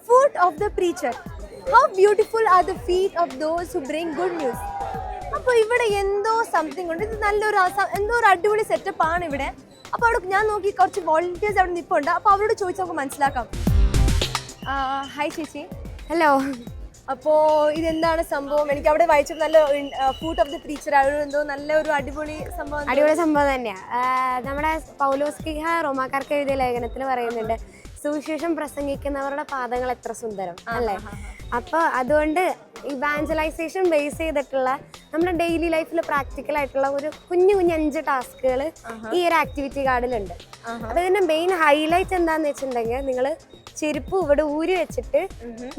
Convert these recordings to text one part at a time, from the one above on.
Foot of the preacher. How beautiful are the feet of those who bring good news. അപ്പോൾ ഇവിടെ എന്തോ something ഉണ്ട്. ഇത് നല്ലൊരു എന്തോ ഒരു അടിപൊളി സെറ്റപ്പ് ആണ് ഇവിടെ. അപ്പോൾ അവിടെ ഞാൻ നോക്കി കുറച്ച് വോളണ്ടിയേഴ്സ് അവിടെ നിൽപ്പുണ്ട്. അപ്പോൾ അവരോട് ചോദിച്ച് നമുക്ക് മനസ്സിലാക്കാം. ഹായ് ചേച്ചി. ഹലോ. അപ്പോൾ ഇതെന്താണ് സംഭവം? എനിക്ക് അവിടെ വായിച്ചപ്പോൾ നല്ല ഫൂട്ട് ഓഫ് ദി പ്രീച്ചർ എന്തോ നല്ലൊരു അടിപൊളി സംഭവം തന്നെയാണ്. നമ്മുടെ പൗലോസ്ലിഹ റോമാക്കാർക്ക് എഴുതിയ ലേഖനത്തിൽ പറയുന്നുണ്ട്, സുവിശേഷം പ്രസംഗിക്കുന്നവരുടെ പാദങ്ങൾ എത്ര സുന്ദരം അല്ലേ. അപ്പോൾ അതുകൊണ്ട് ഇവാഞ്ചലൈസേഷൻ ബേസ് ചെയ്തിട്ടുള്ള നമ്മുടെ ഡെയിലി ലൈഫിൽ പ്രാക്ടിക്കൽ ആയിട്ടുള്ള ഒരു കുഞ്ഞു 5 ടാസ്കുകൾ ഈ ഒരു ആക്ടിവിറ്റി കാർഡിലുണ്ട്. അതിന്റെ മെയിൻ ഹൈലൈറ്റ് എന്താന്ന് വെച്ചിട്ടുണ്ടെങ്കിൽ, നിങ്ങൾ ചെരുപ്പ് ഇവിടെ ഊരി വെച്ചിട്ട്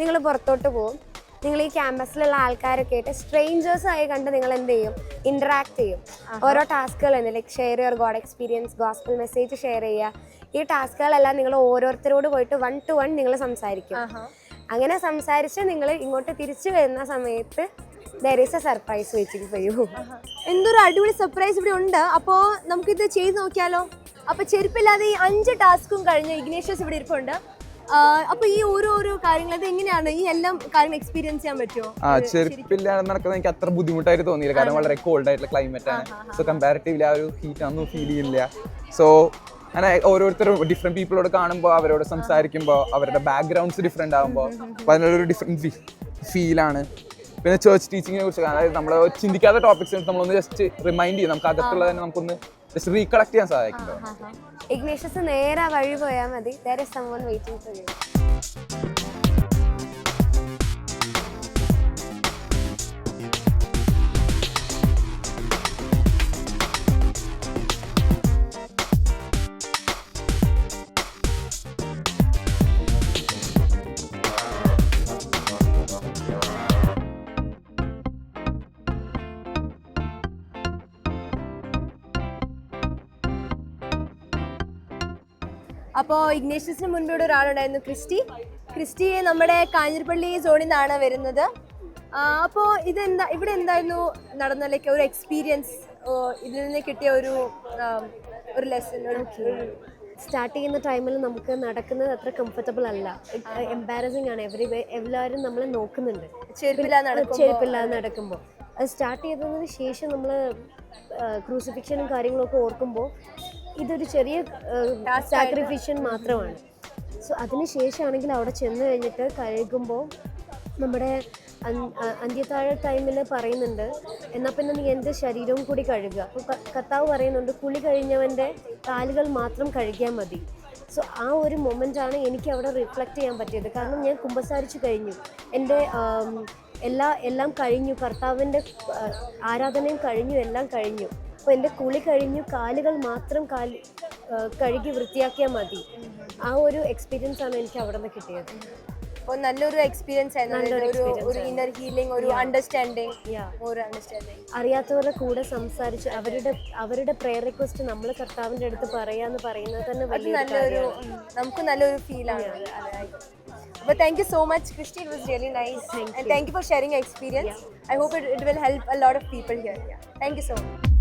നിങ്ങൾ പുറത്തോട്ട് പോകും. നിങ്ങൾ ഈ ക്യാമ്പസിലുള്ള ആൾക്കാരൊക്കെ ആയിട്ട് സ്ട്രേഞ്ചേഴ്സ് ആയി കണ്ട് നിങ്ങൾ എന്ത് ചെയ്യും, ഇന്ററാക്ട് ചെയ്യും. ഓരോ ടാസ്കുകൾ ഉണ്ട്, like share your God experience, gospel message share ചെയ്യുക. ഈ ടാസ്കുകളെല്ലാം നിങ്ങൾ ഓരോരുത്തരോട് പോയിട്ട് 1 to 1 നിങ്ങൾ സംസാരിക്കും. അങ്ങനെ സംസാരിച്ച് നിങ്ങൾ ഇങ്ങോട്ട് തിരിച്ചു വരുന്ന സമയത്ത് there is a surprise waiting for you. എന്തൊരു അടിപൊളി സർപ്രൈസ് ഇവിടെ ഉണ്ട്. അപ്പോൾ നമുക്കിത് ചെയ്ത് നോക്കിയാലോ? അപ്പോൾ ചെരുപ്പില്ലാതെ ഈ 5 ടാസ്കും കഴിഞ്ഞ് ഇഗ്നേഷ്യസ് ഇവിടെ ഇരിപ്പുണ്ട്. അപ്പൊ ഈ ഓരോരോ കാര്യങ്ങൾ ഇത് എങ്ങനെയാണ് ഈ എല്ലാം കാര്യങ്ങൾ എക്സ്പീരിയൻസ് ചെയ്യാൻ പറ്റുമോ? ചെരുപ്പില്ലാതെ നടക്കുന്നത് എനിക്ക് അത്ര ബുദ്ധിമുട്ടായിട്ട് തോന്നിയില്ല, കാരണം വളരെ കോൾഡ് ആയിട്ടുള്ള ക്ലൈമറ്റ് ആണ്. സോ കമ്പാരിറ്റീവ്ലി ആ ഒരു ഹീറ്റ് ഒന്നും ഫീൽ ചെയ്യുന്നില്ല. സോ അങ്ങനെ ഓരോരുത്തരും ഡിഫറെന്റ് പീപ്പിളോട് കാണുമ്പോൾ, അവരോട് സംസാരിക്കുമ്പോൾ, അവരുടെ ബാക്ക്ഗ്രൗണ്ട്സ് ഡിഫറെന്റ് ആകുമ്പോൾ അതിനൊരു ഡിഫറെന്റ് ഫീലാണ്. പിന്നെ ചേർച്ച് ടീച്ചിങ്ങിനെ കുറിച്ച്, അതായത് നമ്മൾ ചിന്തിക്കാത്ത ടോപ്പിക്സ് നമ്മളൊന്ന് ജസ്റ്റ് റിമൈൻഡ് ചെയ്യും, നമുക്ക് അകത്തുള്ളത് തന്നെ നമുക്കൊന്ന് ജസ്റ്റ് റീകളക്ട് ചെയ്യാൻ സാധിക്കുമല്ലോ. ഇഗ്നേഷ്യസ് നേരെ വഴി പോയാൽ മതി. there is someone waiting for you. അപ്പോൾ ഇഗ്നേഷ്യസിന് മുൻപ് ഇവിടെ ഒരാളുണ്ടായിരുന്നു, ക്രിസ്റ്റിയെ നമ്മുടെ കാഞ്ഞിരപ്പള്ളി സോണിൽ നിന്നാണ് വരുന്നത്. അപ്പോൾ ഇതെന്താ ഇവിടെ എന്തായിരുന്നു നടന്ന ലൈക്ക് ഒരു എക്സ്പീരിയൻസ്, ഇതിൽ നിന്ന് കിട്ടിയ ഒരു ലെസൺ? സ്റ്റാർട്ട് ചെയ്യുന്ന ടൈമിൽ നമുക്ക് നടക്കുന്നത് അത്ര കംഫർട്ടബിൾ അല്ല, എംബാരസിങ് ആണ്. എല്ലാവരും നമ്മളെ നോക്കുന്നുണ്ട് ചെരുപ്പില്ലാതെ നടക്കുമ്പോൾ. അത് സ്റ്റാർട്ട് ചെയ്തതിന് ശേഷം നമ്മൾ ക്രൂസിഫിക്ഷനും കാര്യങ്ങളൊക്കെ ഓർക്കുമ്പോൾ ഇതൊരു ചെറിയ സാക്രിഫിഷൻ മാത്രമാണ്. സോ അതിന് ശേഷമാണെങ്കിൽ അവിടെ ചെന്ന് കഴിഞ്ഞിട്ട് കഴുകുമ്പോൾ നമ്മുടെ അന്ത്യത്താഴ ടൈമിൽ പറയുന്നുണ്ട്, എന്നാൽ പിന്നെ നീ എൻ്റെ ശരീരവും കൂടി കഴുകുക. അപ്പോൾ കർത്താവ് പറയുന്നുണ്ട്, കുളി കഴിഞ്ഞവൻ്റെ കാലുകൾ മാത്രം കഴുകിയാൽ മതി. സോ ആ ഒരു മൊമെൻ്റാണ് എനിക്ക് അവിടെ റിഫ്ലക്റ്റ് ചെയ്യാൻ പറ്റിയത്. കാരണം ഞാൻ കുമ്പസാരിച്ചു കഴിഞ്ഞു, എൻ്റെ എല്ലാം കഴിഞ്ഞു, കർത്താവിൻ്റെ ആരാധനയും കഴിഞ്ഞു, എല്ലാം കഴിഞ്ഞു. അപ്പോൾ എൻ്റെ കുളി കഴിഞ്ഞു, കാലുകൾ മാത്രം കഴുകി വൃത്തിയാക്കിയാൽ മതി. ആ ഒരു എക്സ്പീരിയൻസ് ആണ് എനിക്ക് അവിടെ നിന്ന് കിട്ടിയത്. അപ്പോൾ നല്ലൊരു എക്സ്പീരിയൻസ് ആയിരുന്നു, ഒരു ഇന്നർ ഹീലിംഗ്, ഒരു അണ്ടർസ്റ്റാൻഡിങ്. അറിയാത്തവരുടെ കൂടെ സംസാരിച്ച് അവരുടെ പ്രെയർ റിക്വസ്റ്റ് നമ്മൾ കർത്താവിൻ്റെ അടുത്ത് പറയാന്ന് പറയുന്നത് തന്നെ നല്ലൊരു നമുക്ക് നല്ലൊരു ഫീലാണ്. അപ്പോൾ thank you so much Christy, it was really nice and thank you for sharing your experience. I hope it will help a lot of people here. Thank you so much.